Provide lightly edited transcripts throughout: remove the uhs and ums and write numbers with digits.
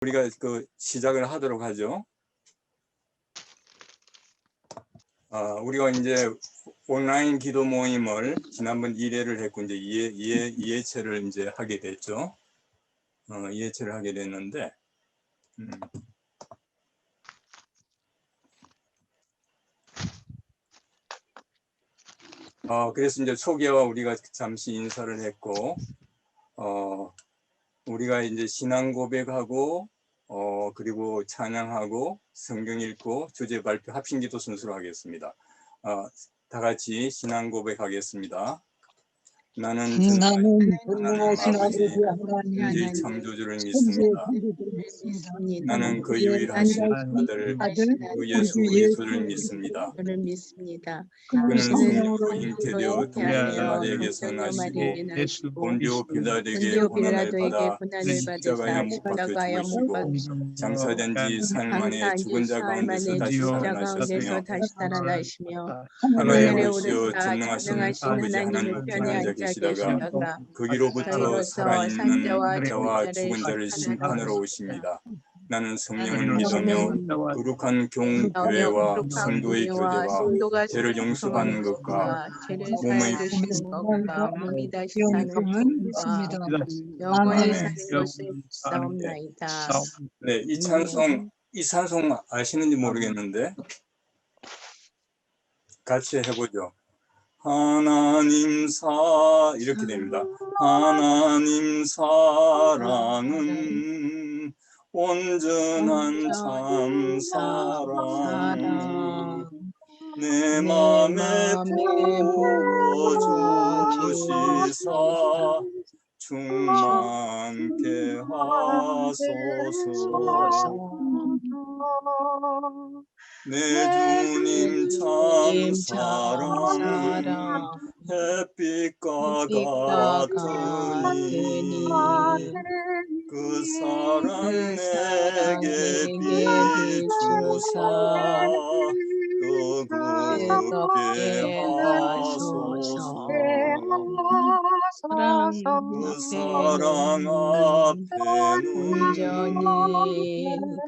우리가 그 시작을 하도록 하죠. 우리가 이제 온라인 기도 모임을 지난번 1회를 했고 이제 2회차를 이제 하게 됐죠. 2회차를 하게 됐는데 그래서 이제 소개와 우리가 잠시 인사를 했고 우리가 이제 신앙 고백하고 그리고 찬양하고 성경 읽고 주제 발표 합심기도 순서로 하겠습니다. 다 같이 신앙 고백하겠습니다. 나는 전능하신 아버지 천지 창조주를 믿습니다. 나는 그 유일하신 아들 그 예수 그리스도를 믿습니다. 그는 성령으로 잉태되어 동정녀 마리아에게서 나시고 본디오 빌라도에게 고난을 받아 십자가에 못 박혀 죽으시고 장사된 지 사흘 만에 죽은 자 가운데서 다시 살아나셨으며 하늘에 오르시어 전능하신 아버지 하나님 편에 앉아 계시다가 거기로부터 살아있는 자와 죽은 자를 심판하러 오십니다. 나는 성령을 믿으며 거룩한 교회와 성도의 교제와 죄를 용서받는 것과 몸의 몸이 다시 사는 것과 영원히 사는 것을 믿사옵나이다. 네, 이 찬송 아시는지 모르겠는데 같이 해보죠. 하나님 이렇게 됩니다. 하나님 사랑은 온전한 참 사랑 내 맘에 부어주시사 충만케 하소서. 내 주님 참 사랑 햇빛과 같으니 그 사랑 내게 비추사 뜨겁게 하소서. 그 사랑 앞에는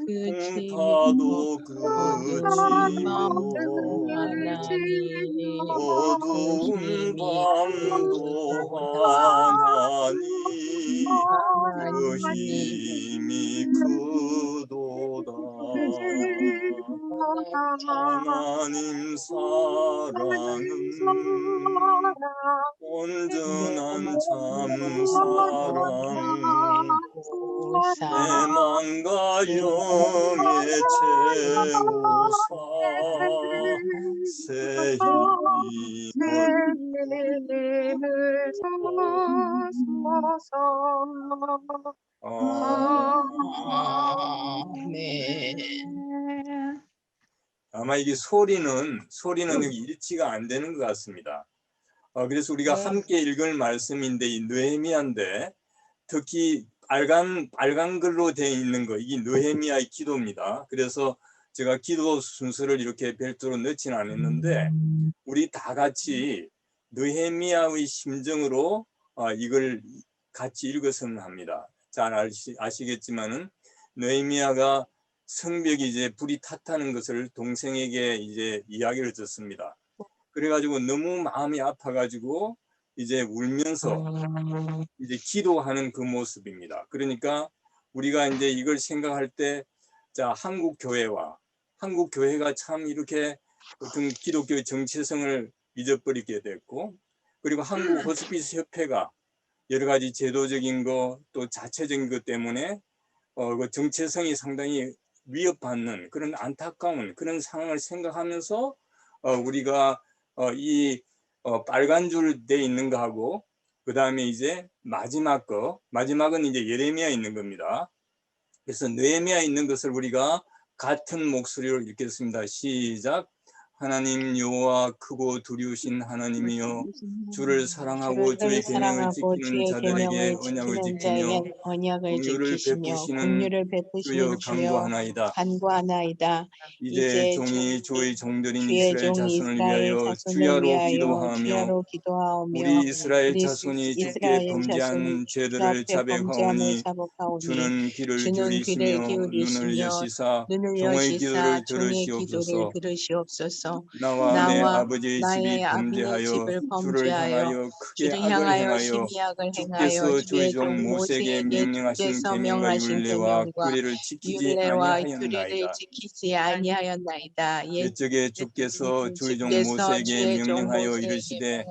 풍파도 그치고 어두운 밤도 하나니 그 힘이 크도다. 하나님 사랑은 온전한 참 사랑 내 맘과 영에 채우사 새 힘을 주소서. 아마 이게 소리는 여기 일치가 안 되는 것 같습니다. 그래서 우리가 함께 읽을 말씀인데 이 느헤미야인데 특히 빨간 글로 되어 있는 거 이게 느헤미야의 기도입니다. 그래서 제가 기도 순서를 이렇게 별도로 넣지는 않았는데 우리 다 같이 느헤미야의 심정으로 이걸 같이 읽었으면 합니다. 잘 아시겠지만은 느헤미야가 성벽이 이제 불이 탔다는 것을 동생에게 이제 이야기를 듣습니다. 그래가지고 너무 마음이 아파가지고 이제 울면서 이제 기도하는 그 모습입니다. 그러니까 우리가 이제 이걸 생각할 때, 자, 한국 교회가 참 이렇게 어떤 기독교의 정체성을 잊어버리게 됐고, 그리고 한국 호스피스 협회가 여러 가지 제도적인 거 또 자체적인 것 때문에 그 정체성이 상당히 위협받는 그런 안타까운 그런 상황을 생각하면서 우리가 빨간 줄 돼 있는 거하고 그 다음에 이제 마지막은 이제 예레미야 있는 겁니다. 그래서 느헤미야 있는 것을 우리가 같은 목소리로 읽겠습니다. 시작. 하나님 여호와 크고 두려우신 하나님이여 주를 사랑하고 주의 계명을 지키는 자들에게 언약을 지키며 긍휼을 베푸시는 주여 간구하나이다. 이제 종이 주의 종들인 이스라엘 자손을 위하여 주야로 기도하며 우리 이스라엘 자손이 주께 범죄한 죄들을 자백하오니 주는 귀를 기울이시며 눈을 여시사 종의 기도를 들으시옵소서. 나와 내 아버지의 집이 범죄하여 주를 향하여 크게 악을 행하여 주께서 주의 종 모세에게 명령하신 계명과 율례와 규례를 지키지 아니하였나이다. 이쪽에 주께서 주의 종 모세에게 명령하여 이르시되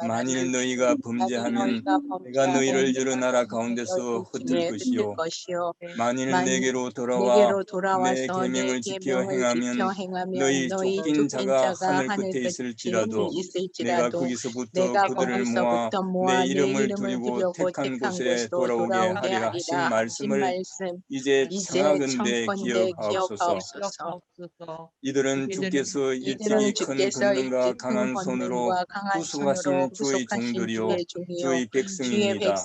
만일 너희가 범죄하면 내가 너희를 여러 나라 가운데서 흩을 것이요 만일 내게로 돌아와 내 계명을 지켜 행하면 너희 쫓긴 자가 하늘 끝에 있을지라도 내가 거기서부터 그들을 모아 내 이름을 두리고 택한 곳에 돌아오게 하리라 하신 말씀을 이제 청하건대 기억하옵소서. 이들은 주께서 일찍이 큰 권능과 강한 손으로 구속하신 주의 종들이요 주의 백성입니다.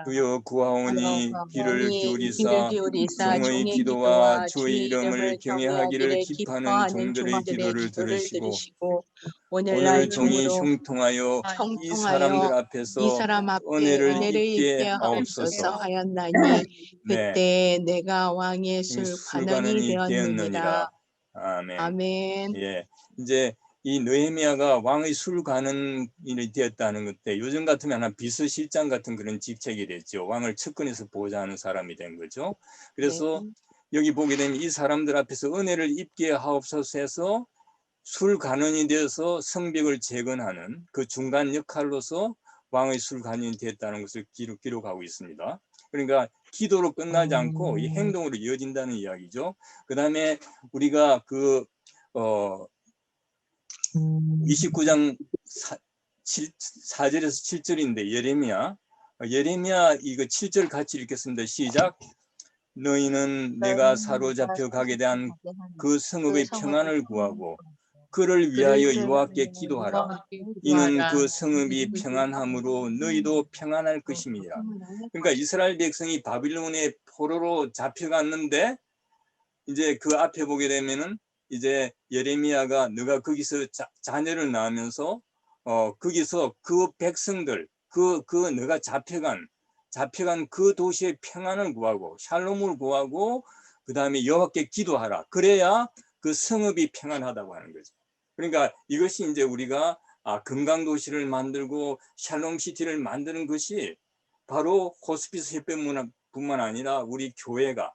주여 구하오니 귀를 기울이사 종의 기도와 주의 이름을 경외하기를 기뻐하는 종들의 기도를 들으시고 오늘 종이 형통하여 이 사람들 앞에서 은혜를 입게 하옵소서. 네, 그때 내가 왕의 술관원이 되었느니라. 아멘. 예, 이제 이 느헤미야가 왕의 술관원이 되었다는 것때 요즘 같으면 한 비서실장 같은 그런 직책이 됐죠. 왕을 측근에서 보좌하는 사람이 된 거죠. 그래서 여기 보게 되면 이 사람들 앞에서 은혜를 입게 하옵소서 해서 술관원이 되어서 성벽을 재건하는 그 중간 역할로서 왕의 술관원이 됐다는 것을 기록하고 있습니다. 그러니까 기도로 끝나지 않고 이 행동으로 이어진다는 이야기죠. 그 다음에 우리가 29장 4절에서 7절인데 예레미야 이거 7절 같이 읽겠습니다. 시작. 너희는 내가 사로잡혀 가게 된 그 성읍의 평안을 구하고 그를 위하여 여호와께 기도하라. 이는 그 성읍이 평안함으로 너희도 평안할 것임이라. 그러니까 이스라엘 백성이 바빌론의 포로로 잡혀갔는데 이제 그 앞에 보게 되면은 이제 예레미야가 너가 거기서 자녀를 낳으면서 거기서 그 백성들 그 너가 잡혀간 그 도시의 평안을 구하고 샬롬을 구하고 그 다음에 여호와께 기도하라. 그래야 그 성읍이 평안하다고 하는 거죠. 그러니까 이것이 이제 우리가 금강도시를 만들고 샬롬시티를 만드는 것이 바로 호스피스 협회뿐만 아니라 우리 교회가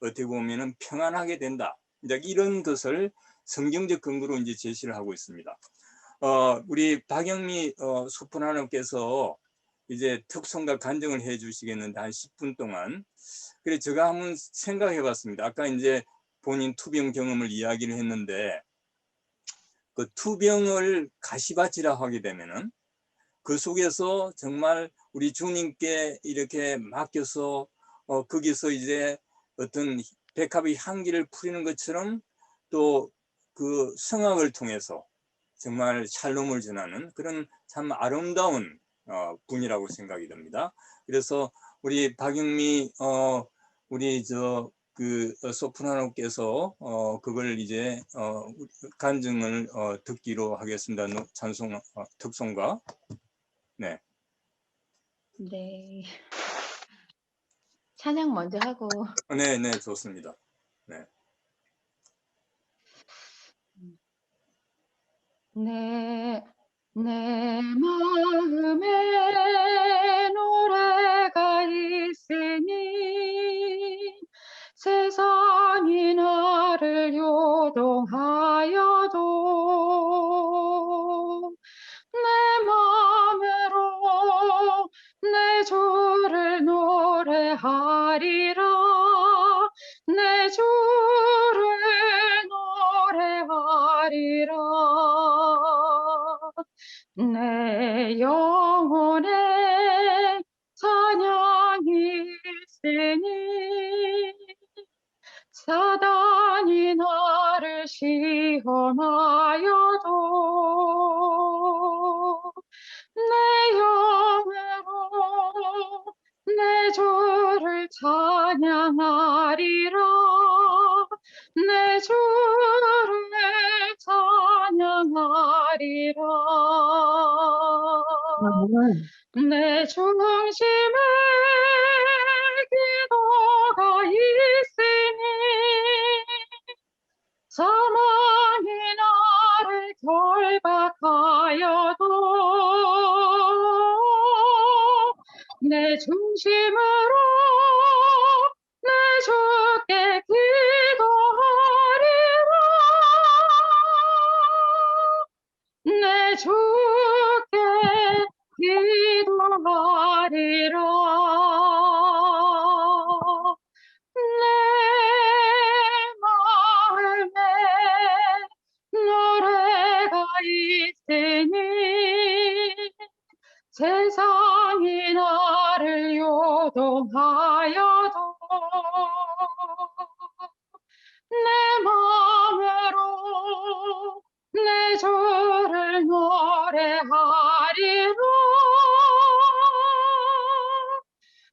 어떻게 보면은 평안하게 된다. 이제 이런 것을 성경적 근거로 이제 제시를 하고 있습니다. 우리 박영미 소프라노께서 이제 특송과 간증을 해 주시겠는데 한 10분 동안. 그래 제가 한번 생각해 봤습니다. 아까 이제 본인 투병 경험을 이야기를 했는데 그 투병을 가시밭이라 하게 되면은 그 속에서 정말 우리 주님께 이렇게 맡겨서 거기서 이제 어떤 백합의 향기를 풀이는 것처럼 또 그 성악을 통해서 정말 샬롬을 전하는 그런 참 아름다운 분이라고 생각이 듭니다. 그래서 우리 박영미 우리 소프라노께서 그걸 이제 간증을 듣기로 하겠습니다. 찬송 특송가. 네. 네. 찬양 먼저 하고. 네, 좋습니다. 네. 내 마음에 노래가 있으니 세상이 나를 요동하여도 내 마음으로 내 주를 노래하리라. 내 주를 노래하리라. 내 영혼에 찬양이 있으니 사단이 나를 시험하여도 내 영으로 내 주를 찬양하리라. 내 주를 찬양하리라. 내 중심에 기도가 있으니 사망이 나를 결박하여도 내 중심으로 내 주께 기도하리라. 내 주께 기도하리라. 내 마음에 노래가 있으니 세상이 나를 요동하여도 내 마음으로 내 주를 노래하리라.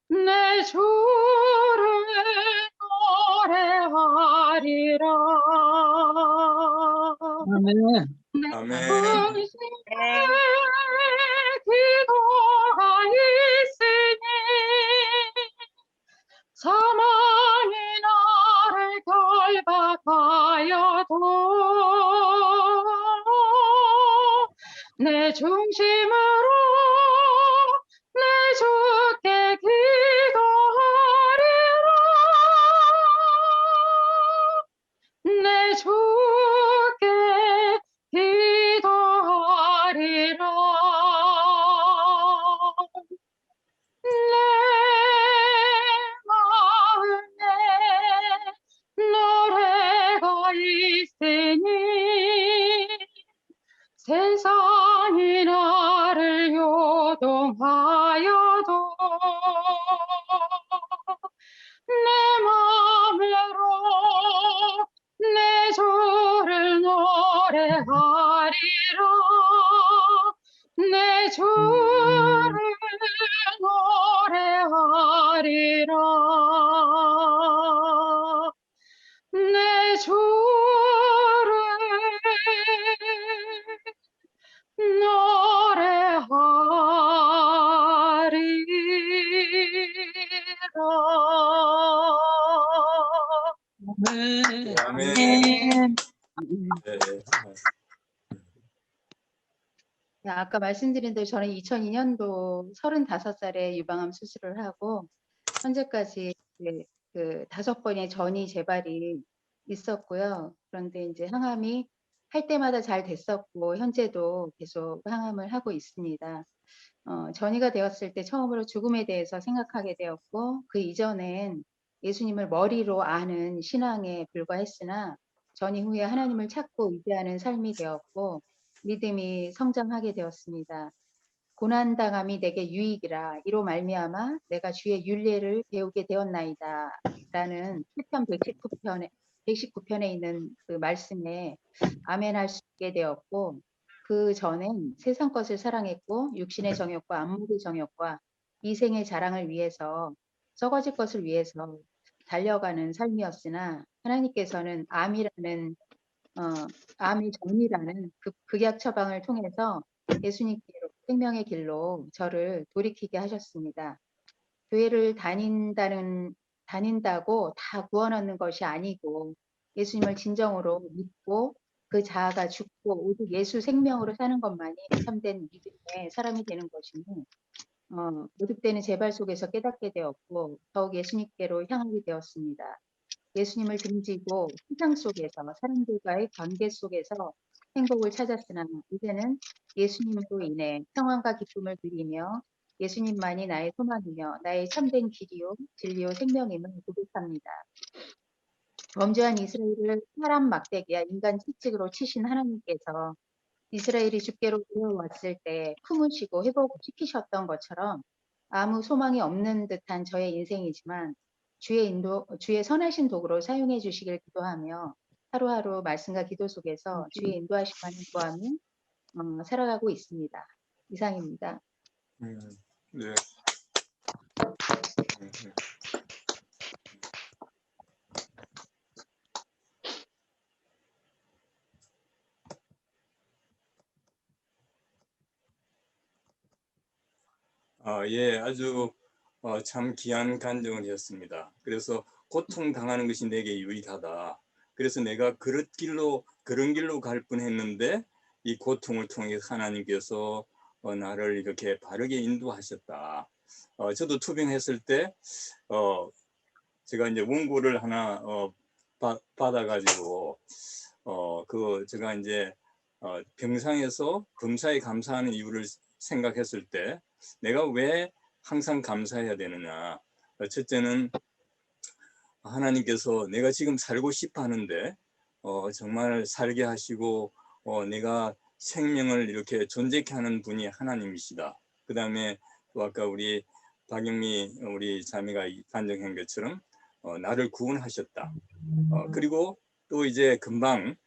내 주를 노래하리라. 아멘. 아멘. 중심에 기도가 있으니 사망이 나를 결박하여도 내 중심으로 내 주께 기도하리라. 내 주께 기도하리라. 내 마음에 노래가 있으니 세상이 나를 요동하여도 내 마음으로 내 주를 노래하리라. 내 주를 노래하리라. 내 주를 노래하리라. 아멘. 아멘. 네. 네, 아까 말씀드린 대로 저는 2002년도 35살에 유방암 수술을 하고 현재까지 그 5번의 전이 재발이 있었고요. 그런데 이제 항암이 할 때마다 잘 됐었고 현재도 계속 항암을 하고 있습니다. 전이가 되었을 때 처음으로 죽음에 대해서 생각하게 되었고 그 이전엔 예수님을 머리로 아는 신앙에 불과했으나 전이 후에 하나님을 찾고 의지하는 삶이 되었고 믿음이 성장하게 되었습니다. 고난당함이 내게 유익이라 이로 말미암아 내가 주의 율례를 배우게 되었나이다 라는 시편 119편에 있는 그 말씀에 아멘할 수 있게 되었고 그 전엔 세상 것을 사랑했고 육신의 정욕과 안목의 정욕과 이생의 자랑을 위해서 썩어질 것을 위해서 달려가는 삶이었으나 하나님께서는 암의 정리라는 그 극약 처방을 통해서 예수님께로 생명의 길로 저를 돌이키게 하셨습니다. 교회를 다닌다고 다 구원 얻는 것이 아니고 예수님을 진정으로 믿고 그 자아가 죽고 오직 예수 생명으로 사는 것만이 참된 믿음의 사람이 되는 것이니 거듭되는 재발 속에서 깨닫게 되었고 더욱 예수님께로 향하게 되었습니다. 예수님을 등지고 세상 속에서 사람들과의 관계 속에서 행복을 찾았으나 이제는 예수님으로 인해 평안과 기쁨을 누리며 예수님만이 나의 소망이며 나의 참된 길이요 진리요 생명임을 고백합니다. 범죄한 이스라엘을 사람 막대기와 인간 채찍으로 치신 하나님께서 이스라엘이 주께로 되어왔을 때 품으시고 회복시키셨던 것처럼 아무 소망이 없는 듯한 저의 인생이지만 주의 선하신 도구로 사용해 주시길 기도하며 하루하루 말씀과 기도 속에서 주의 인도하심만을 구하며 살아가고 있습니다. 이상입니다. 네. 예, 아주 참 귀한 간증을 했습니다. 그래서 고통당하는 것이 내게 유익하다. 그래서 내가 그런 길로 갈 뻔했는데 이 고통을 통해 하나님께서 나를 이렇게 바르게 인도하셨다. 저도 투병했을 때 제가 이제 원고를 하나 받아가지고 제가 이제 병상에서 검사에 감사하는 이유를 생각했을 때 내가 왜 항상 감사해야 되느냐. 첫째는 하나님께서 내가 지금 살고 싶어 하는데 정말 살게 하시고 내가 생명을 이렇게 존재케 하는 분이 하나님이시다. 그 다음에 또 아까 우리 박영미 우리 자매가 간증한 것처럼 나를 구원하셨다. 그리고 또 이제 금방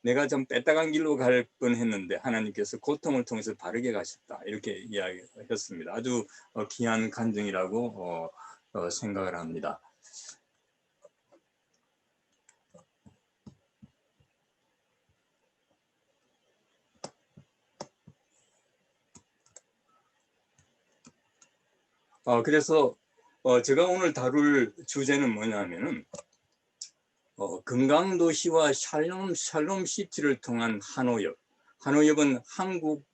내가 좀 뺐다간 길로 갈 뻔했는데 하나님께서 고통을 통해서 바르게 가셨다. 이렇게 이야기했습니다. 아주 귀한 간증이라고 생각을 합니다. 그래서 제가 오늘 다룰 주제는 뭐냐면은 금강도시와 샬롬시티를 통한 한호협. 한호협은 한국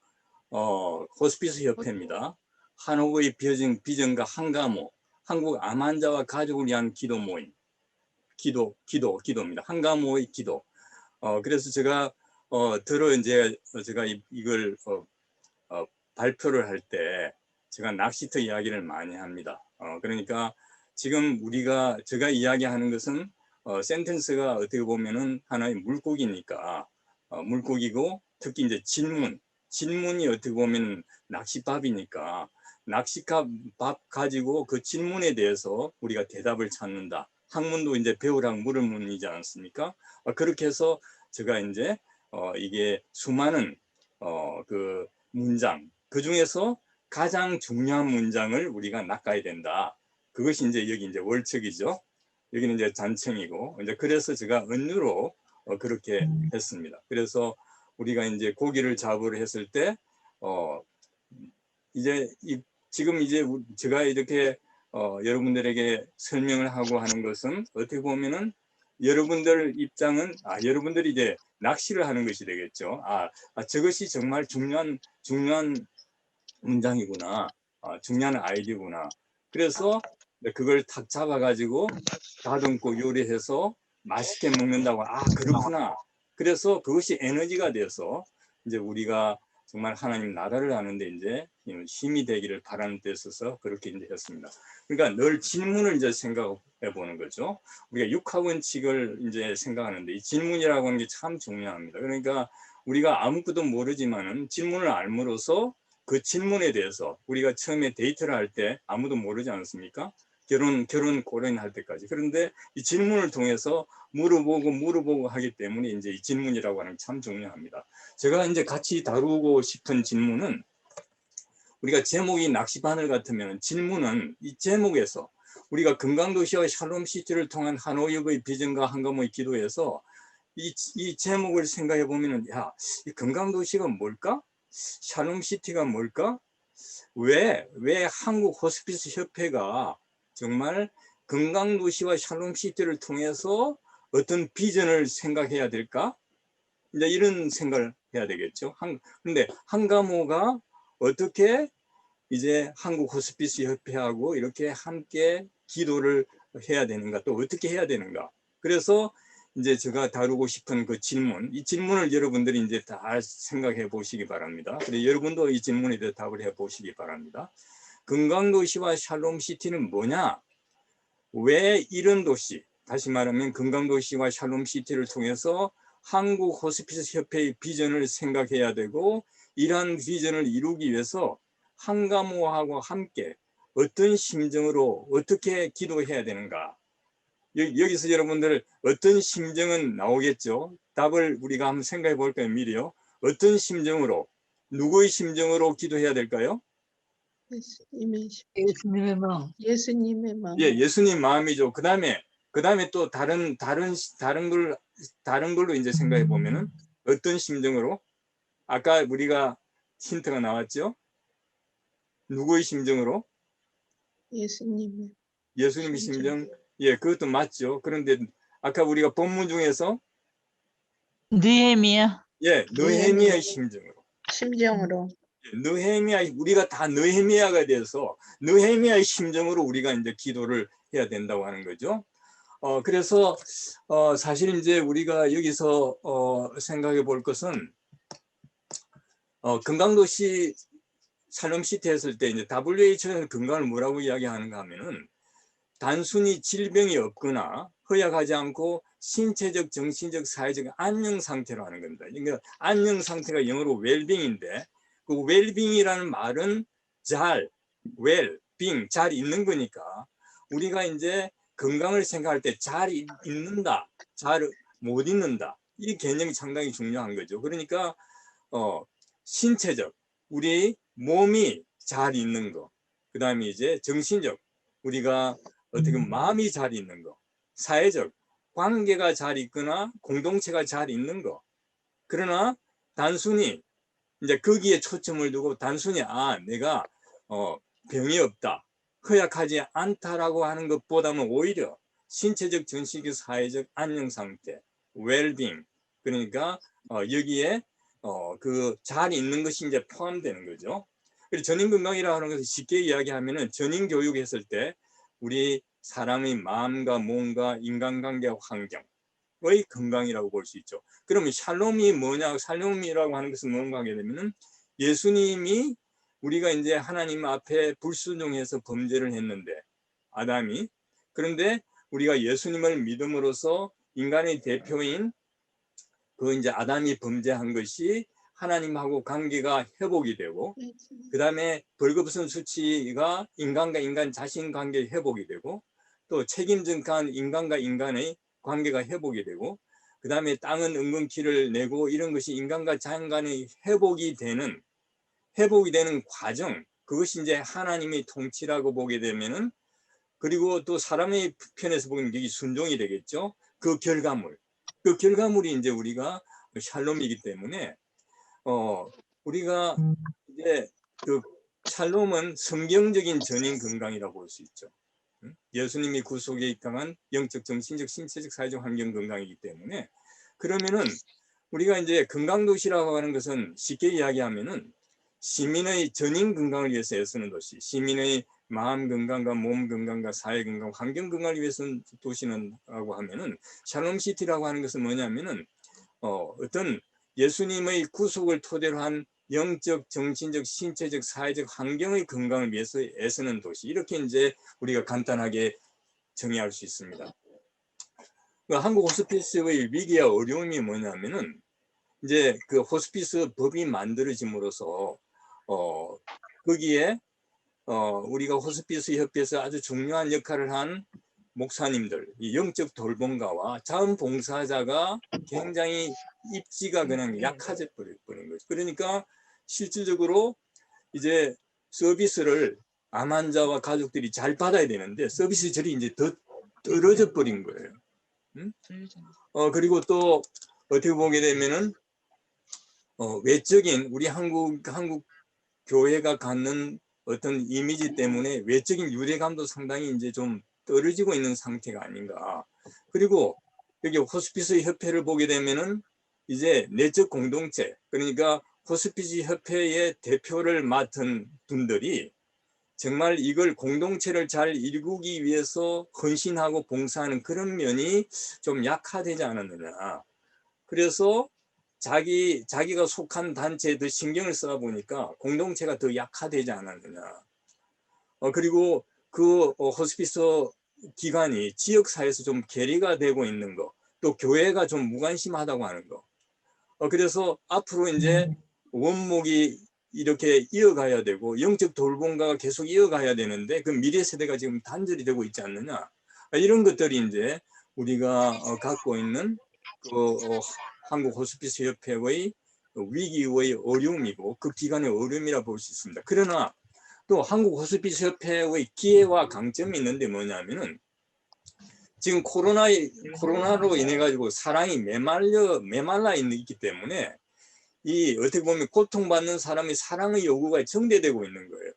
호스피스 협회입니다. 한국의 비전과 한가모, 한국 암 환자와 가족을 위한 기도 모임, 기도입니다. 한가모의 기도. 그래서 제가 제가 이걸 발표를 할 때 제가 낚시터 이야기를 많이 합니다. 그러니까 지금 제가 이야기하는 것은 센텐스가 어떻게 보면은 하나의 물고기니까 물고기고 특히 이제 질문이 어떻게 보면 낚싯밥이니까 낚싯밥 가지고 그 질문에 대해서 우리가 대답을 찾는다. 학문도 이제 배우라고 물을 문이지 않습니까? 그렇게 해서 제가 이제 이게 수많은 그 문장 그 중에서 가장 중요한 문장을 우리가 낚아야 된다. 그것이 이제 여기 이제 월척이죠. 여기는 이제 잔청이고 이제 그래서 제가 은유로 그렇게 했습니다. 그래서 우리가 이제 고기를 잡으러 했을 때 지금 이제 제가 이렇게 여러분들에게 설명을 하고 하는 것은 어떻게 보면은 여러분들 입장은 여러분들이 이제 낚시를 하는 것이 되겠죠. 저것이 정말 중요한 문장이구나. 중요한 아이디어구나. 그래서 그걸 탁 잡아가지고 다듬고 요리해서 맛있게 먹는다고 그렇구나. 그래서 그것이 에너지가 돼서 이제 우리가 정말 하나님 나라를 하는데 이제 힘이 되기를 바라는 데 있어서 그렇게 이제 했습니다. 그러니까 늘 질문을 이제 생각해 보는 거죠. 우리가 육하원칙을 이제 생각하는데 이 질문이라고 하는 게 참 중요합니다. 그러니까 우리가 아무것도 모르지만은 질문을 알므로써 그 질문에 대해서 우리가 처음에 데이트를 할 때 아무도 모르지 않습니까? 결혼 고려할 때까지. 그런데 이 질문을 통해서 물어보고 하기 때문에 이제 이 질문이라고 하는 게 참 중요합니다. 제가 이제 같이 다루고 싶은 질문은 우리가 제목이 낚시바늘 같으면 질문은 이 제목에서 우리가 금강도시와 샬롬시티를 통한 한호협의 비전과 한가모의 기도에서 이 제목을 생각해 보면은 이 금강도시가 뭘까? 샬롬시티가 뭘까? 왜 한국 호스피스 협회가 정말 금강도시와 샬롬시티를 통해서 어떤 비전을 생각해야 될까? 이제 이런 생각을 해야 되겠죠. 그런데 한가모가 어떻게 이제 한국 호스피스 협회하고 이렇게 함께 기도를 해야 되는가, 또 어떻게 해야 되는가. 그래서 이제 제가 다루고 싶은 그 이 질문을 여러분들이 이제 다 생각해 보시기 바랍니다. 그리고 여러분도 이 질문에 대해 답을 해 보시기 바랍니다. 금강도시와 샬롬시티는 뭐냐? 왜 이런 도시, 다시 말하면 금강도시와 샬롬시티를 통해서 한국 호스피스 협회의 비전을 생각해야 되고 이러한 비전을 이루기 위해서 한가모하고 함께 어떤 심정으로 어떻게 기도해야 되는가? 여기서 여러분들 어떤 심정은 나오겠죠? 답을 우리가 한번 생각해 볼까요? 미리요. 어떤 심정으로, 누구의 심정으로 기도해야 될까요? 예수님의 예수님의 마음. 예수님의 마음. 예, 예수님 마음이죠. 그다음에 또 다른 걸로 이제 생각해 보면은 어떤 심정으로? 아까 우리가 힌트가 나왔죠? 누구의 심정으로? 예수님의 예수님의 심정. 예, 그것도 맞죠. 그런데 아까 우리가 본문 중에서 느헤미야. 예, 느헤미야의 심정으로. 심정으로. 느헤미야, 우리가 다 느헤미야가 돼서 느헤미야의 심정으로 우리가 이제 기도를 해야 된다고 하는 거죠. 그래서 사실 이제 우리가 여기서 생각해 볼 것은 건강도시 샬롬시티 했을 때 이제 WHO는 건강을 뭐라고 이야기하는가 하면은 단순히 질병이 없거나 허약하지 않고 신체적, 정신적, 사회적 안녕 상태로 하는 겁니다. 그러니까 안녕 상태가 영어로 웰빙인데 그 웰빙이라는 말은 잘, 웰빙, 잘 있는 거니까 우리가 이제 건강을 생각할 때 잘 있는다, 잘 못 있는다 이 개념이 상당히 중요한 거죠. 그러니까 신체적, 우리 몸이 잘 있는 거, 그 다음에 이제 정신적, 우리가 어떻게 보면 마음이 잘 있는 거, 사회적, 관계가 잘 있거나 공동체가 잘 있는 거. 그러나 단순히 이제 거기에 초점을 두고 단순히 내가 병이 없다, 허약하지 않다라고 하는 것보다는 오히려 신체적, 정신적, 사회적 안녕 상태, 웰빙, 그러니까 여기에 그 잘 있는 것이 이제 포함되는 거죠. 그리고 전인 건강이라고 하는 것을 쉽게 이야기하면은 전인 교육했을 때 우리 사람의 마음과 몸과 인간관계 환경의 건강이라고 볼 수 있죠. 그러면 샬롬이 뭐냐? 샬롬이라고 하는 것은 뭔가 하게 되면은 예수님이 우리가 이제 하나님 앞에 불순종해서 범죄를 했는데 아담이, 그런데 우리가 예수님을 믿음으로써 인간의 대표인 그 이제 아담이 범죄한 것이 하나님하고 관계가 회복이 되고 그 다음에 벌거벗은 수치가 인간과 인간 자신 관계 회복이 되고 또 책임증한 인간과 인간의 관계가 회복이 되고 그 다음에 땅은 은근키를 내고 이런 것이 인간과 자연 간의 회복이 되는 과정, 그것이 이제 하나님의 통치라고 보게 되면은, 그리고 또 사람의 편에서 보면 이게 순종이 되겠죠. 그 결과물이 이제 우리가 샬롬이기 때문에 우리가 이제 그 샬롬은 성경적인 전인 건강이라고 볼 수 있죠. 예수님이 구속에 입당한 영적, 정신적, 신체적, 사회적 환경 건강이기 때문에, 그러면은 우리가 이제 건강도시라고 하는 것은 쉽게 이야기하면은 시민의 전인 건강을 위해서 애쓰는 도시, 시민의 마음 건강과 몸 건강과 사회 건강, 환경 건강을 위해서 도시는라고 하면은 샬롬시티라고 하는 것은 뭐냐면은 어떤 예수님의 구속을 토대로 한 영적, 정신적, 신체적, 사회적 환경의 건강을 위해서 애쓰는 도시, 이렇게 이제 우리가 간단하게 정의할 수 있습니다. 한국 호스피스의 위기와 어려움이 뭐냐면은 이제 그 호스피스 법이 만들어짐으로써 거기에 우리가 호스피스 협회에서 아주 중요한 역할을 한 목사님들, 이 영적 돌봄가와 자원봉사자가 굉장히 입지가 그냥 약해져 버린 거죠. 그러니까 실질적으로 이제 서비스를 암 환자와 가족들이 잘 받아야 되는데 서비스들이 이제 더 떨어져 버린 거예요. 그리고 또 어떻게 보게 되면은 외적인 우리 한국 교회가 갖는 어떤 이미지 때문에 외적인 유대감도 상당히 이제 좀 떨어지고 있는 상태가 아닌가. 그리고 여기 호스피스 협회를 보게 되면은 이제 내적 공동체, 그러니까 호스피스 협회의 대표를 맡은 분들이 정말 이걸 공동체를 잘 이루기 위해서 헌신하고 봉사하는 그런 면이 좀 약화되지 않았느냐. 그래서 자기가 속한 단체에 더 신경을 쓰다 보니까 공동체가 더 약화되지 않았느냐. 그리고 그 호스피스 기관이 지역사회에서 좀 괴리가 되고 있는 거, 또 교회가 좀 무관심하다고 하는 거. 그래서 앞으로 이제 원목이 이렇게 이어가야 되고 영적 돌봄가가 계속 이어가야 되는데 그 미래 세대가 지금 단절이 되고 있지 않느냐. 이런 것들이 이제 우리가 갖고 있는 그 한국 호스피스 협회의 위기의 어려움이고 그 기간의 어려움이라 볼 수 있습니다. 그러나 또 한국 호스피스 협회의 기회와 강점이 있는데 뭐냐면은 지금 코로나로 인해 가지고 사랑이 메말라 있기 때문에 이 어떻게 보면 고통받는 사람의 사랑의 요구가 정대되고 있는 거예요.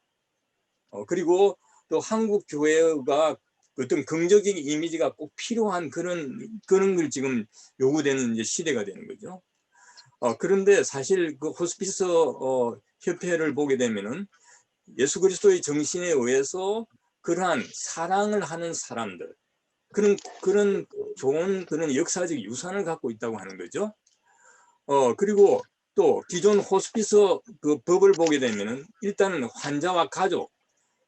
그리고 또 한국 교회가 어떤 긍정적인 이미지가 꼭 필요한 그런 걸 지금 요구되는 이제 시대가 되는 거죠. 그런데 사실 그 호스피스 협회를 보게 되면은 예수 그리스도의 정신에 의해서 그러한 사랑을 하는 사람들, 그런 좋은 그런 역사적 유산을 갖고 있다고 하는 거죠. 그리고 또 기존 호스피스 그 법을 보게 되면은 일단은 환자와 가족,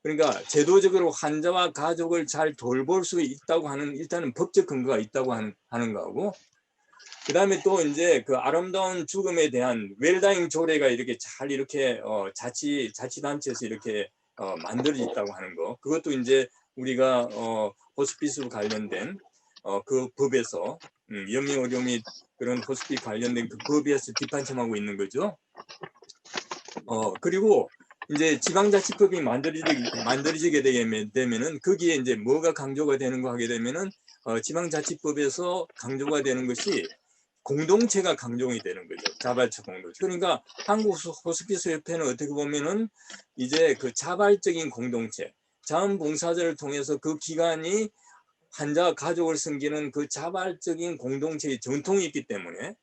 그러니까 제도적으로 환자와 가족을 잘 돌볼 수 있다고 하는 일단은 법적 근거가 있다고 하는 거하고, 그 다음에 또 이제 그 아름다운 죽음에 대한 웰다잉 조례가 이렇게 잘 이렇게 자치단체에서 이렇게 만들어졌다고 하는 거, 그것도 이제 우리가 호스피스 관련된 그 법에서 염려 어려움이 그런 호스피스 관련된 그 법에서 뒷받침하고 있는 거죠. 그리고 이제 지방자치법이 만들어지게 되면은 거기에 이제 뭐가 강조가 되는 거 하게 되면은 지방자치법에서 강조가 되는 것이 공동체가 강조이 되는 거죠. 자발적 공동체. 그러니까 한국 호스피스 협회는 어떻게 보면은 이제 그 자발적인 공동체, 자원봉사자를 통해서 그 기관이 환자 가족을 섬기는 그 자발적인 공동체의 전통이 있기 때문에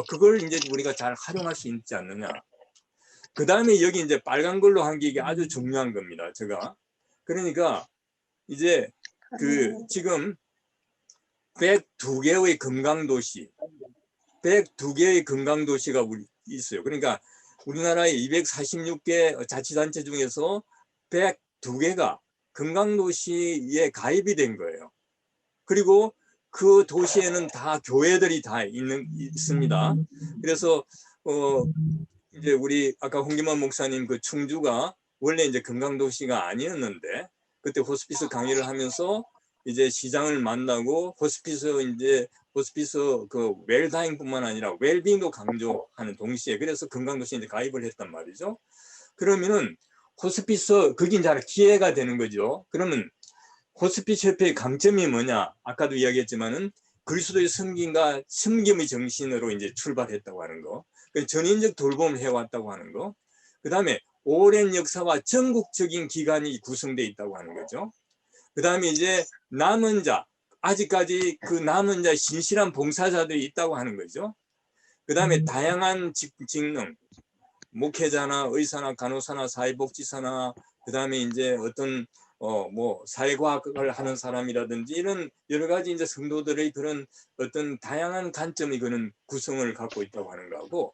그걸 이제 우리가 잘 활용할 수 있지 않느냐. 그 다음에 여기 이제 빨간 걸로 한 게 이게 아주 중요한 겁니다. 제가. 그러니까 이제 그 지금 102개의 금강도시, 102개의 금강도시가 있어요. 그러니까 우리나라의 246개 자치단체 중에서 102개가 금강도시에 가입이 된 거예요. 그리고 그 도시에는 다 교회들이 다 있습니다. 그래서 이제 우리 아까 홍기만 목사님 그 충주가 원래 이제 금강도시가 아니었는데 그때 호스피스 강의를 하면서 이제 시장을 만나고 호스피스 그 웰다잉뿐만 아니라 웰빙도 강조하는 동시에 그래서 금강도시에 이제 가입을 했단 말이죠. 그러면은 호스피스 거긴 잘 기회가 되는 거죠. 그러면 호스피스 협회의 강점이 뭐냐? 아까도 이야기했지만은 그리스도의 섬김의 정신으로 이제 출발했다고 하는 거. 전인적 돌봄을 해왔다고 하는 거. 그 다음에 오랜 역사와 전국적인 기관이 구성되어 있다고 하는 거죠. 그 다음에 이제 남은 자, 아직까지 그 남은 자 신실한 봉사자들이 있다고 하는 거죠. 그 다음에 다양한 직능, 목회자나 의사나 간호사나 사회복지사나 그 다음에 이제 어떤 뭐 사회과학을 하는 사람이라든지 이런 여러 가지 이제 성도들의 그런 어떤 다양한 관점이 그런 구성을 갖고 있다고 하는 거고,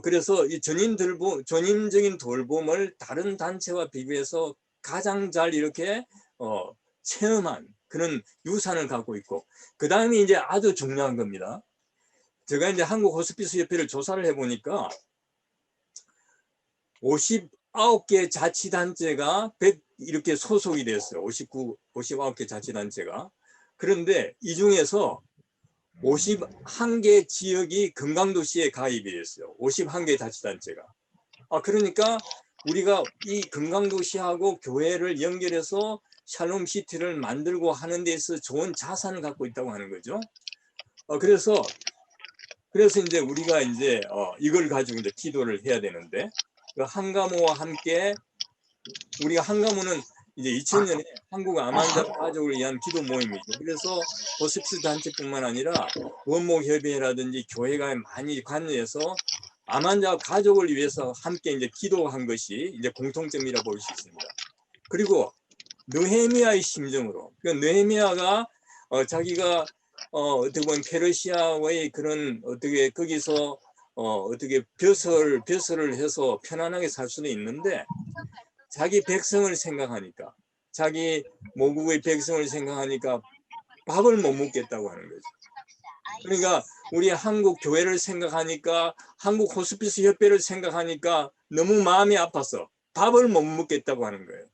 그래서 이 전인적인 돌봄을 다른 단체와 비교해서 가장 잘 이렇게 체험한 그런 유산을 갖고 있고, 그 다음에 이제 아주 중요한 겁니다. 제가 이제 한국 호스피스 협회를 조사를 해보니까 59개 자치단체가 이렇게 소속이 됐어요. 59개 자치단체가. 그런데 이 중에서 51개 지역이 금강도시에 가입이 됐어요. 51개 자치단체가. 그러니까 우리가 이 금강도시하고 교회를 연결해서 샬롬시티를 만들고 하는 데 있어서 좋은 자산을 갖고 있다고 하는 거죠. 그래서 이제 우리가 이제 이걸 가지고 이제 기도를 해야 되는데, 그 한가모와 함께 우리가 한가모는 이제 2000년에 한국 암환자 가족을 위한 기도 모임이죠. 그래서 호스피스 단체뿐만 아니라 원목협의회라든지 교회가 많이 관여해서 암환자 가족을 위해서 함께 이제 기도한 것이 이제 공통점이라 볼 수 있습니다. 그리고 느헤미야의 심정으로, 그러니까 느헤미야가 자기가 어떻게 보면 페르시아의 그런 어떻게 거기서 어떻게 벼슬을 해서 편안하게 살 수는 있는데 자기 백성을 생각하니까, 자기 모국의 백성을 생각하니까 밥을 못 먹겠다고 하는 거죠. 그러니까 우리 한국 교회를 생각하니까, 한국 호스피스 협회를 생각하니까 너무 마음이 아파서 밥을 못 먹겠다고 하는 거예요.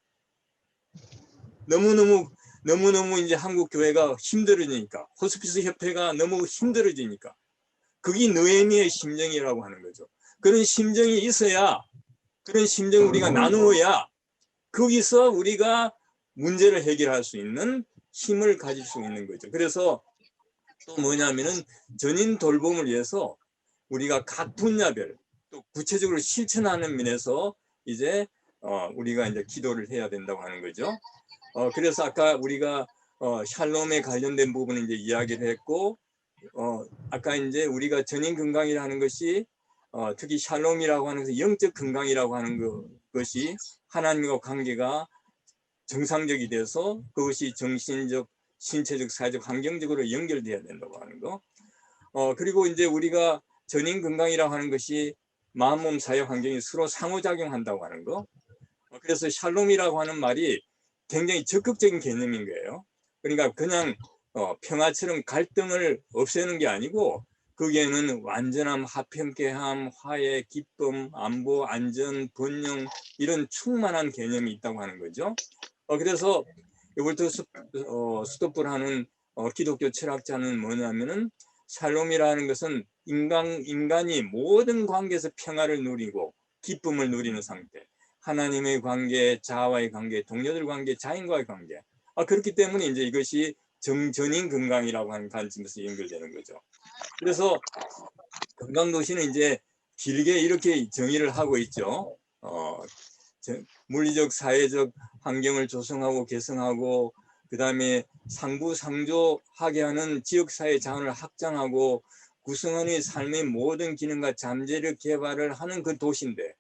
너무너무 너무너무 이제 한국 교회가 힘들어지니까, 호스피스 협회가 너무 힘들어지니까, 그게 느헤미야의 심정이라고 하는 거죠. 그런 심정이 있어야, 그런 심정을 우리가 나누어야 거기서 우리가 문제를 해결할 수 있는 힘을 가질 수 있는 거죠. 그래서 또 뭐냐면은 전인 돌봄을 위해서 우리가 각 분야별 또 구체적으로 실천하는 면에서 이제 우리가 이제 기도를 해야 된다고 하는 거죠. 그래서 아까 우리가 샬롬에 관련된 부분을 이제 이야기를 했고, 아까 이제 우리가 전인 건강이라는 것이 특히 샬롬이라고 하는 것은 영적 건강이라고 하는 것이 하나님과 관계가 정상적이 돼서 그것이 정신적, 신체적, 사회적, 환경적으로 연결돼야 된다고 하는 거. 그리고 이제 우리가 전인 건강이라고 하는 것이 마음, 몸, 사회, 환경이 서로 상호작용한다고 하는 거. 그래서 샬롬이라고 하는 말이 굉장히 적극적인 개념인 거예요. 그러니까 그냥 평화처럼 갈등을 없애는 게 아니고 거기에는 완전함, 화평케함, 화해, 기쁨, 안보, 안전, 번영 이런 충만한 개념이 있다고 하는 거죠. 그래서 요벌트 스토프라는 기독교 철학자는 뭐냐면은 샬롬이라는 것은 인간이 모든 관계에서 평화를 누리고 기쁨을 누리는 상태. 하나님의 관계, 자아와의 관계, 동료들 관계, 자인과의 관계. 그렇기 때문에 이제 이것이 전인 건강이라고 하는 관점에서 연결되는 거죠. 그래서 건강도시는 이제 길게 이렇게 정의를 하고 있죠. 물리적, 사회적 환경을 조성하고 개선하고 그 다음에 상부상조하게 하는 지역사회 자원을 확장하고 구성원의 삶의 모든 기능과 잠재력 개발을 하는 그 도시인데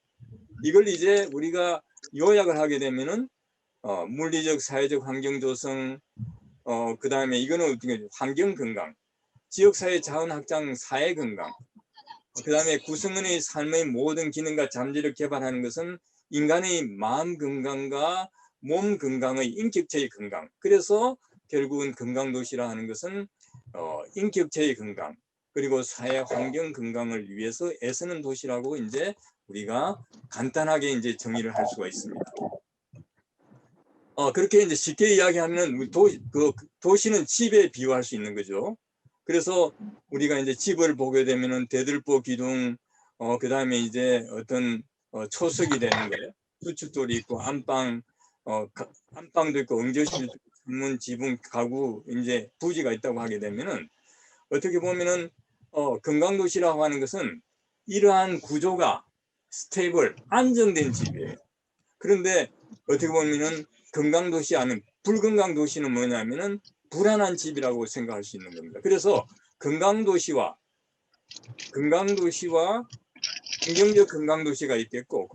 이걸 이제 우리가 요약을 하게 되면은 물리적, 사회적 환경 조성, 그 다음에 이거는 어떻게 환경 건강, 지역사회 자원 확장, 사회 건강, 그 다음에 구성원의 삶의 모든 기능과 잠재력 개발하는 것은 인간의 마음 건강과 몸 건강의 인격체의 건강. 그래서 결국은 건강도시라 하는 것은 인격체의 건강 그리고 사회 환경 건강을 위해서 애쓰는 도시라고 이제 우리가 간단하게 이제 정의를 할 수가 있습니다. 그렇게 이제 쉽게 이야기하면 도시는 집에 비유할 수 있는 거죠. 그래서 우리가 이제 집을 보게 되면은 대들보 기둥, 그 다음에 이제 어떤 초석이 되는 거예요. 수축돌이 있고 안방, 안방도 있고 응접실, 전문 지붕, 가구, 이제 부지가 있다고 하게 되면은 어떻게 보면은 건강도시라고 하는 것은 이러한 구조가 스테이블, 안정된 집이에요. 그런데 어떻게 보면은 건강도시 아닌 불건강도시는 뭐냐면은 불안한 집이라고 생각할 수 있는 겁니다. 그래서 건강도시와 긍정적 건강도시가 있겠고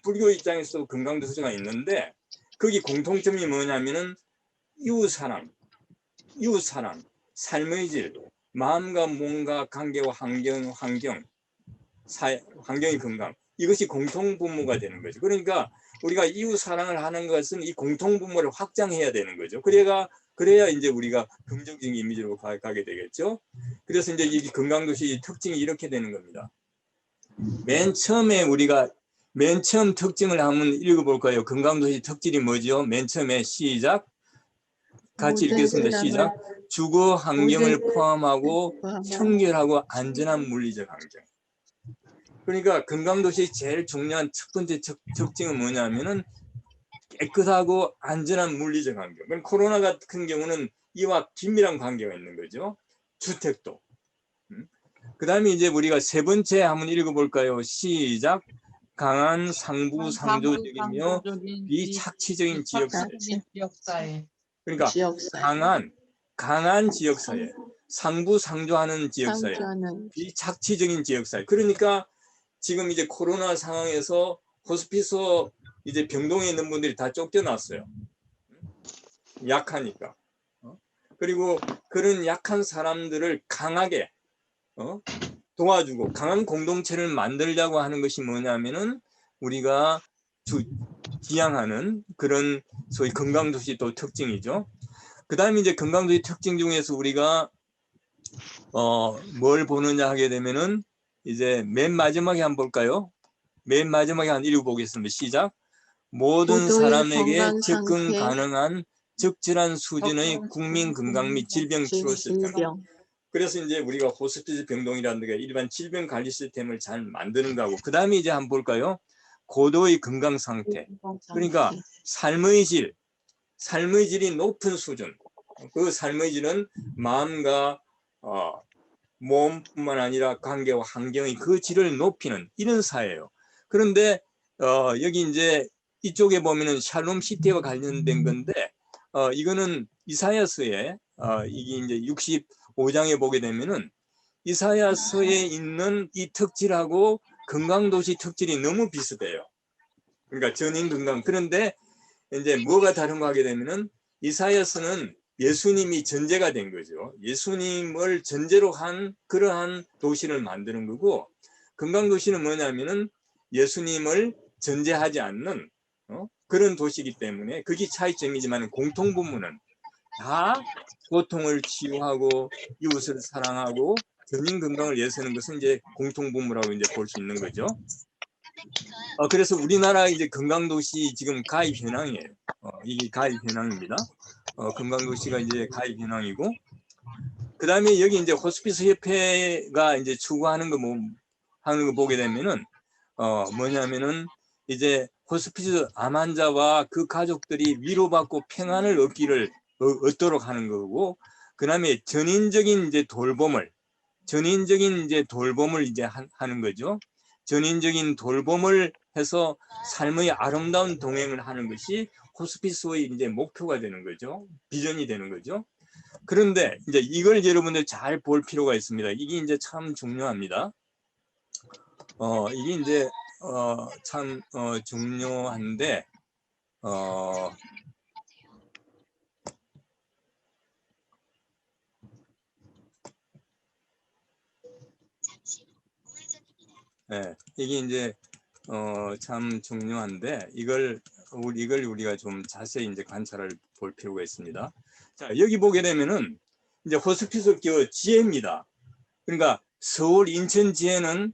불교 입장에서 건강도시가 있는데 거기 공통점이 뭐냐면은 이웃사랑, 삶의 질, 마음과 몸과 관계와 환경의 건강 이것이 공통분모가 되는 거죠. 그러니까 우리가 이웃 사랑을 하는 것은 이 공통분모를 확장해야 되는 거죠. 그래야 이제 우리가 긍정적인 이미지로 가게 되겠죠. 그래서 이제 이 건강도시 특징이 이렇게 되는 겁니다. 맨 처음 특징을 한번 읽어볼까요? 건강도시 특징이 뭐죠? 맨 처음에 시작. 같이 읽겠습니다. 시작. 주거 환경을 포함하고 청결하고 안전한 물리적 환경. 그러니까 건강도시의 제일 중요한 첫 번째 특징은 뭐냐면은 깨끗하고 안전한 물리적 환경. 코로나 같은 경우는 이와 긴밀한 관계가 있는 거죠. 주택도. 그 다음에 이제 우리가 세 번째 한번 읽어볼까요? 시작. 강한 상부상조적이며 비착취적인 지역사회. 그러니까 강한 지역사회, 상부상조하는 지역사회, 비착취적인 지역사회. 그러니까 지금 이제 코로나 상황에서 호스피스 이제 병동에 있는 분들이 다 쫓겨났어요. 약하니까. 그리고 그런 약한 사람들을 강하게 도와주고 강한 공동체를 만들려고 하는 것이 뭐냐면은 우리가 지향하는 그런 소위 건강도시 또 특징이죠. 그 다음에 이제 건강도시 특징 중에서 우리가 뭘 보느냐 하게 되면은 이제 맨 마지막에 한번 볼까요? 맨 마지막에 한 읽어보겠습니다. 시작. 모든 사람에게 접근 가능한 적절한 수준의 국민 건강 및 질병 치료 시스템. 질병. 그래서 이제 우리가 호스피스 병동이라는 게 일반 질병 관리 시스템을 잘 만드는 거고, 그 다음에 이제 한번 볼까요? 고도의 건강 상태. 그러니까 삶의 질이 높은 수준. 그 삶의 질은 마음과 몸뿐만 아니라 관계와 환경의 그 질을 높이는 이런 사회예요. 그런데 여기 이제 이쪽에 보면은 샬롬 시티와 관련된 건데, 이거는 이사야서에 이게 이제 65장에 보게 되면은 이사야서에 있는 이 특질하고 건강도시 특질이 너무 비슷해요. 그러니까 전인 건강. 그런데 이제 뭐가 다른가 하게 되면은 이사야서는 예수님이 전제가 된 거죠. 예수님을 전제로 한 그러한 도시를 만드는 거고, 건강도시는 뭐냐면은 예수님을 전제하지 않는 그런 도시이기 때문에 그게 차이점이지만 공통분모는 다 고통을 치유하고 이웃을 사랑하고 전인 건강을 예서는 것은 이제 공통분모라고 이제 볼 수 있는 거죠. 그래서 우리나라 이제 건강도시 지금 가입 현황이에요. 이게 가입 현황입니다. 건강도시가 이제 가입 현황이고, 그 다음에 여기 이제 호스피스 협회가 이제 추구하는 거 하는 거 보게 되면은 뭐냐면은 이제 호스피스 암 환자와 그 가족들이 위로받고 평안을 얻도록 하는 거고, 그 다음에 전인적인 이제 돌봄을 이제 하는 거죠. 전인적인 돌봄을 해서 삶의 아름다운 동행을 하는 것이 호스피스의 이제 목표가 되는 거죠. 비전이 되는 거죠. 그런데 이제 이걸 여러분들 잘 볼 필요가 있습니다. 이게 이제 참 중요합니다. 이게 이제 참 중요한데 네, 이게 이제 참 중요한데 이걸 우리가 좀 자세히 이제 관찰을 볼 필요가 있습니다. 자, 여기 보게 되면은 이제 호스피스 지혜입니다. 그러니까 서울, 인천 지혜는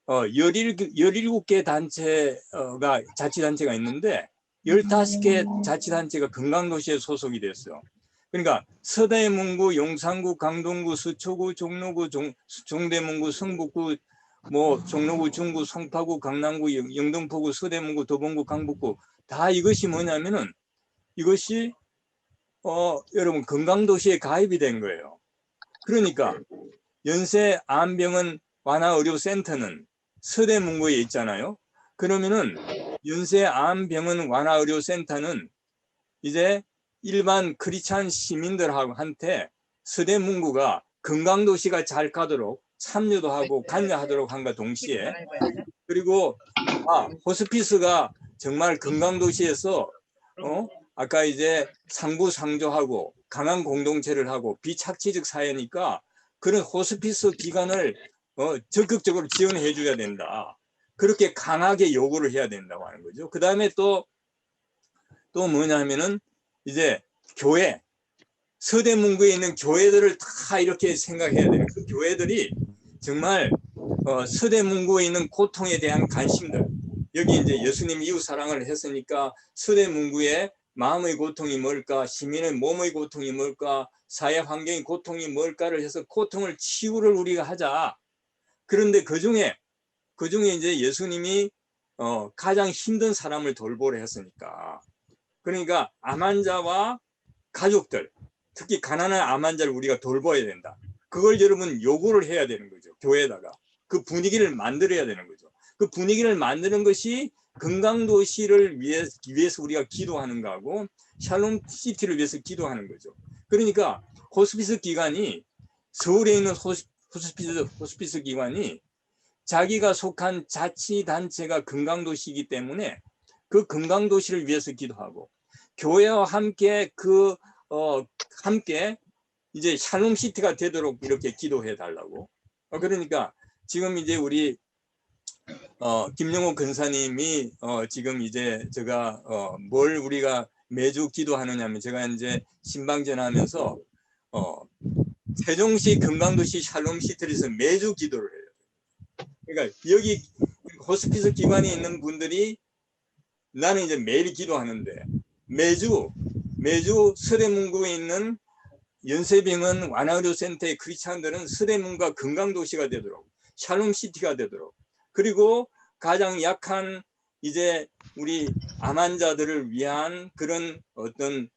17개 단체가 자치단체가 있는데 15개 자치단체가 건강도시에 소속이 됐어요. 그러니까 서대문구, 용산구, 강동구, 서초구, 종로구, 종대문구, 성북구, 뭐 종로구, 중구, 송파구, 강남구, 영등포구, 서대문구, 도봉구, 강북구 다 이것이 뭐냐면은 이것이 여러분 건강도시에 가입이 된 거예요. 그러니까 연세암병원 완화의료센터는 서대문구에 있잖아요. 그러면은 연세암병원 완화의료센터는 이제 일반 크리스찬 시민들한테 서대문구가 건강도시가 잘 가도록 참여도 하고 관여하도록 한과 동시에, 그리고 호스피스가 정말 건강도시에서 아까 이제 상부상조하고 강한 공동체를 하고 비착취적 사회니까 그런 호스피스 기관을 적극적으로 지원해 줘야 된다. 그렇게 강하게 요구를 해야 된다고 하는 거죠. 그 다음에 또 뭐냐면은 이제 교회, 서대문구에 있는 교회들을 다 이렇게 생각해야 돼요. 그 교회들이 정말 서대문구에 있는 고통에 대한 관심들, 여기 이제 예수님 이웃 사랑을 했으니까 서대문구에 마음의 고통이 뭘까, 시민의 몸의 고통이 뭘까, 사회 환경의 고통이 뭘까를 해서 고통을 치유를 우리가 하자. 그런데 그 중에 이제 예수님이 가장 힘든 사람을 돌보려 했으니까, 그러니까 암 환자와 가족들, 특히 가난한 암 환자를 우리가 돌봐야 된다. 그걸 여러분 요구를 해야 되는 거죠. 교회에다가 그 분위기를 만들어야 되는 거죠. 그 분위기를 만드는 것이 건강도시를 위해서 우리가 기도하는 거하고 샬롬 시티를 위해서 기도하는 거죠. 그러니까 호스피스 기관이, 서울에 있는 호스피스 기관이 자기가 속한 자치단체가 건강도시이기 때문에 그 건강도시를 위해서 기도하고, 교회와 함께 함께 이제 샬롬 시티가 되도록 이렇게 기도해 달라고. 그러니까 지금 이제 우리 김영호 근사님이 지금 이제 제가 뭘 우리가 매주 기도하느냐면, 제가 이제 신방전하면서 세종시 건강도시 샬롬 시티에서 매주 기도를 해요. 그러니까 여기 호스피스 기관에 있는 분들이, 나는 이제 매일 기도하는데 매주 매주 서대문구에 있는 연세병원 완화의료센터의 크리스찬들은 서대문구가 건강도시가 되도록, 샬롬시티가 되도록, 그리고 가장 약한 이제 우리 암 환자들을 위한 그런 어떤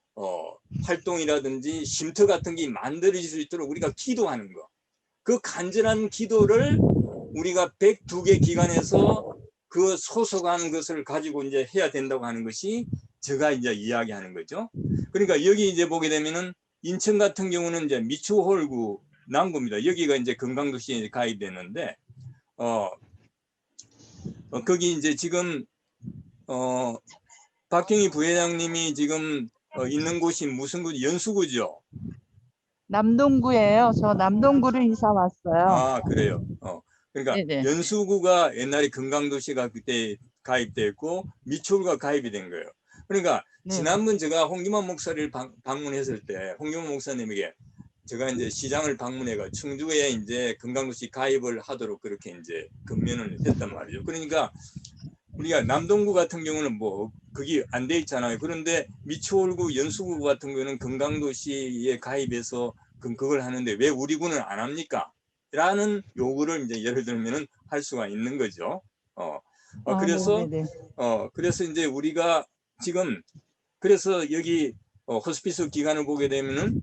활동이라든지 쉼터 같은 게 만들어질 수 있도록 우리가 기도하는 거. 그 간절한 기도를 우리가 102개 기관에서 그 소속한 것을 가지고 이제 해야 된다고 하는 것이 제가 이제 이야기하는 거죠. 그러니까 여기 이제 보게 되면은 인천 같은 경우는 이제 미추홀구 남구입니다. 여기가 이제 건강도시에 가입됐는데, 거기 이제 지금, 박경희 부회장님이 지금 있는 곳이 무슨 구죠? 연수구죠? 남동구예요. 저 남동구를 이사 왔어요. 아, 그래요. 그러니까 네네. 연수구가 옛날에 건강도시가 그때 가입됐고 미추홀구가 가입이 된 거예요. 그러니까 네. 지난번 제가 홍기만 목사를 방문했을 때 홍기만 목사님에게 제가 이제 시장을 방문해가 충주에 이제 건강도시 가입을 하도록 그렇게 이제 건면을 했단 말이죠. 그러니까 우리가 남동구 같은 경우는 뭐 그게 안 돼 있잖아요. 그런데 미추홀구, 연수구 같은 경우는 건강도시에 가입해서 그걸 하는데 왜 우리 구는 안 합니까? 라는 요구를 이제 예를 들면은 할 수가 있는 거죠. 그래서 네네. 그래서 이제 우리가 지금 그래서 여기 호스피스 기관을 보게 되면은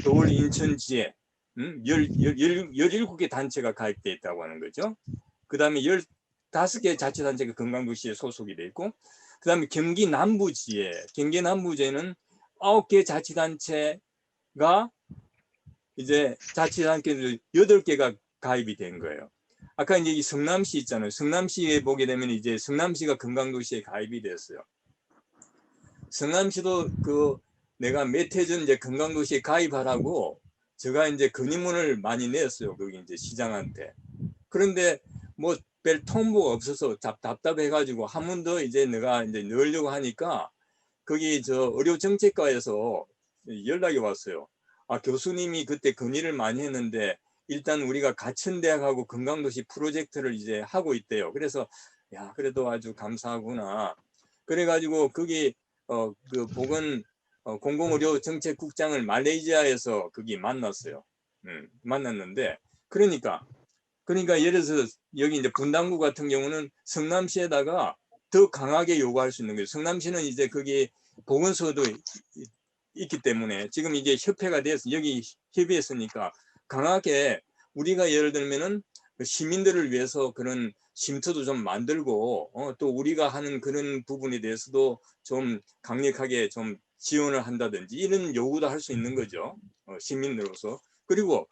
서울, 인천 지에 17개 단체가 가입되어 있다고 하는 거죠. 그 다음에 15개 자치단체가 건강도시에 소속이 되어 있고, 그 다음에 경기 남부지에, 경기 남부지에는 9개 자치단체가 이제 자치단체들 8개가 가입이 된 거예요. 아까 이제 이 성남시 있잖아요. 성남시에 보게 되면 이제 성남시가 건강도시에 가입이 됐어요. 성남시도 그 내가 몇 해 전 이제 건강도시에 가입하라고 제가 이제 건의문을 많이 냈어요. 거기 이제 시장한테. 그런데 뭐 별 통보가 없어서 답답해가지고 한 번 더 이제 내가 이제 넣으려고 하니까 거기 저 의료정책과에서 연락이 왔어요. 아, 교수님이 그때 건의를 많이 했는데 일단 우리가 가천대학하고 건강도시 프로젝트를 이제 하고 있대요. 그래서 야, 그래도 아주 감사하구나. 그래가지고 거기 그 보건 공공의료정책국장을 말레이시아에서 거기 만났어요. 만났는데 그러니까 예를 들어서 여기 이제 분당구 같은 경우는 성남시에다가 더 강하게 요구할 수 있는 거예요. 성남시는 이제 거기 보건소도 있기 때문에 지금 이게 협회가 돼서 여기 협의했으니까 강하게 우리가 예를 들면은 시민들을 위해서 그런 쉼터도 좀 만들고 또 우리가 하는 그런 부분에 대해서도 좀 강력하게 좀 지원을 한다든지 이런 요구도 할 수 있는 거죠. 시민으로서. 그리고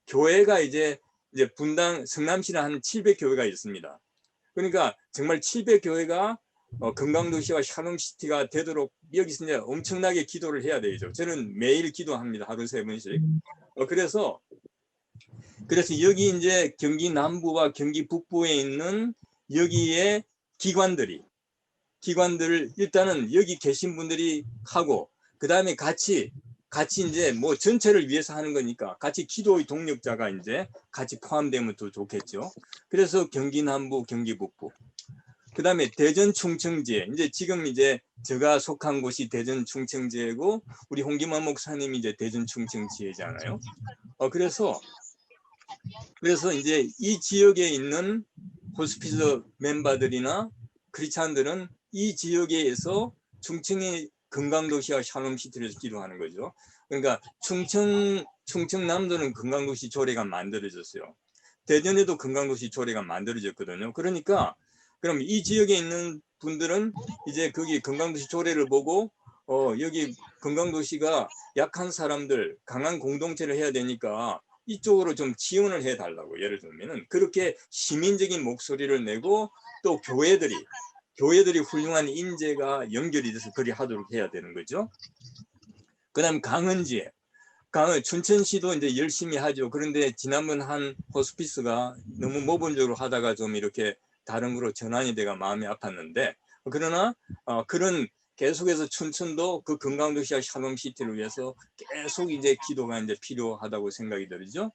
교회가 이제 분당 성남시는 한 700교회가 있습니다. 그러니까 정말 700교회가 건강도시와 샬롬시티가 되도록 여기서 이제 엄청나게 기도를 해야 되죠. 저는 매일 기도합니다. 하루 3번씩. 그래서 여기 이제 경기 남부와 경기 북부에 있는 여기에 기관들을 일단은 여기 계신 분들이 하고 그 다음에 같이 이제 뭐 전체를 위해서 하는 거니까 같이 기도의 동력자가 이제 같이 포함되면 더 좋겠죠. 그래서 경기 남부, 경기 북부. 그 다음에 대전 충청지에 이제 지금 이제 제가 속한 곳이 대전 충청지이고 우리 홍기만 목사님이 이제 대전 충청지회잖아요. 그래서 이제 이 지역에 있는 호스피스 멤버들이나 크리스찬들은 이 지역에서 충청의 건강도시와 샬롬시티를 기도하는 거죠. 그러니까 충청남도는 건강도시 조례가 만들어졌어요. 대전에도 건강도시 조례가 만들어졌거든요. 그러니까 그럼 이 지역에 있는 분들은 이제 거기 건강도시 조례를 보고 여기 건강도시가 약한 사람들, 강한 공동체를 해야 되니까 이쪽으로 좀 지원을 해달라고 예를 들면은 그렇게 시민적인 목소리를 내고 또 교회들이 훌륭한 인재가 연결이 돼서 그리 하도록 해야 되는 거죠. 그 다음 강은지에 춘천시도 이제 열심히 하죠. 그런데 지난번 한 호스피스가 너무 모범적으로 하다가 좀 이렇게 다른 거로 전환이 돼가 마음이 아팠는데 그러나 그런 계속해서 춘천도 그 건강도시와 샬롬시티를 위해서 계속 이제 기도가 이제 필요하다고 생각이 들죠.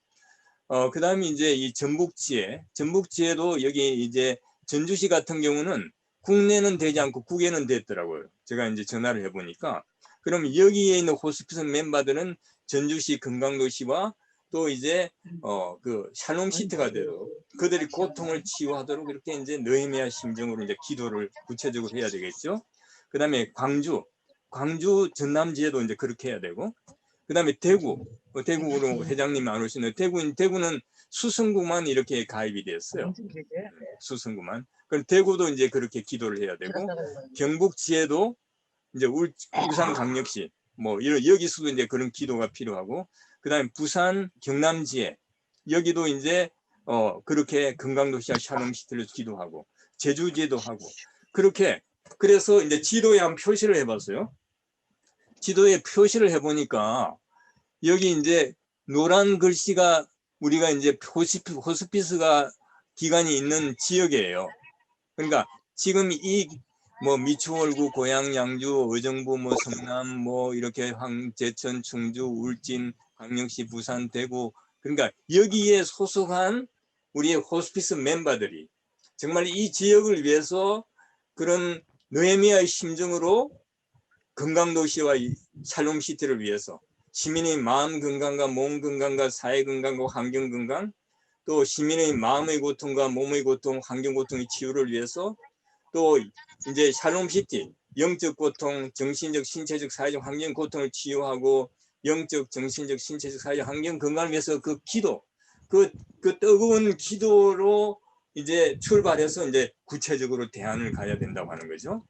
그 다음에 이제 이 전북지에도 여기 이제 전주시 같은 경우는 국내는 되지 않고 국외는 됐더라고요. 제가 이제 전화를 해보니까 그럼 여기에 있는 호스피스 멤버들은 전주시 금강도시와 또 이제 그 샬롬 시트가 되도록 그들이 고통을 치유하도록 이렇게 이제 느헤미야 심정으로 이제 기도를 구체적으로 해야 되겠죠. 그다음에 광주 전남지에도 이제 그렇게 해야 되고, 그다음에 대구로 회장님 안 오시는 대구는 수성구만 이렇게 가입이 됐어요. 수성구만. 그럼 대구도 이제 그렇게 기도를 해야 되고, 경북지에도 이제 울산광역시 뭐 여기서도 이제 그런 기도가 필요하고, 그다음에 부산 경남지에 여기도 이제 그렇게 금강도시와 샬롬시티를 기도하고, 제주지에도 하고, 그렇게 그래서 이제 지도에 한 표시를 해봤어요. 지도에 표시를 해보니까 여기 이제 노란 글씨가 우리가 이제 호스피스가 기관이 있는 지역이에요. 그러니까 지금 이 뭐 미추홀구, 고양, 양주, 의정부, 뭐 성남, 뭐 이렇게 제천, 충주, 울진, 광역시, 부산, 대구, 그러니까 여기에 소속한 우리의 호스피스 멤버들이 정말 이 지역을 위해서 그런 느헤미야의 심정으로 건강도시와 샬롬시티를 위해서 시민의 마음 건강과 몸 건강과 사회 건강과 환경 건강, 또 시민의 마음의 고통과 몸의 고통, 환경 고통의 치유를 위해서, 또 이제 샬롬시티 영적 고통, 정신적, 신체적, 사회적 환경 고통을 치유하고 영적, 정신적, 신체적, 사회적 환경 건강을 위해서 그 기도, 그 뜨거운 기도로 이제 출발해서 이제 구체적으로 대안을 가야 된다고 하는 거죠.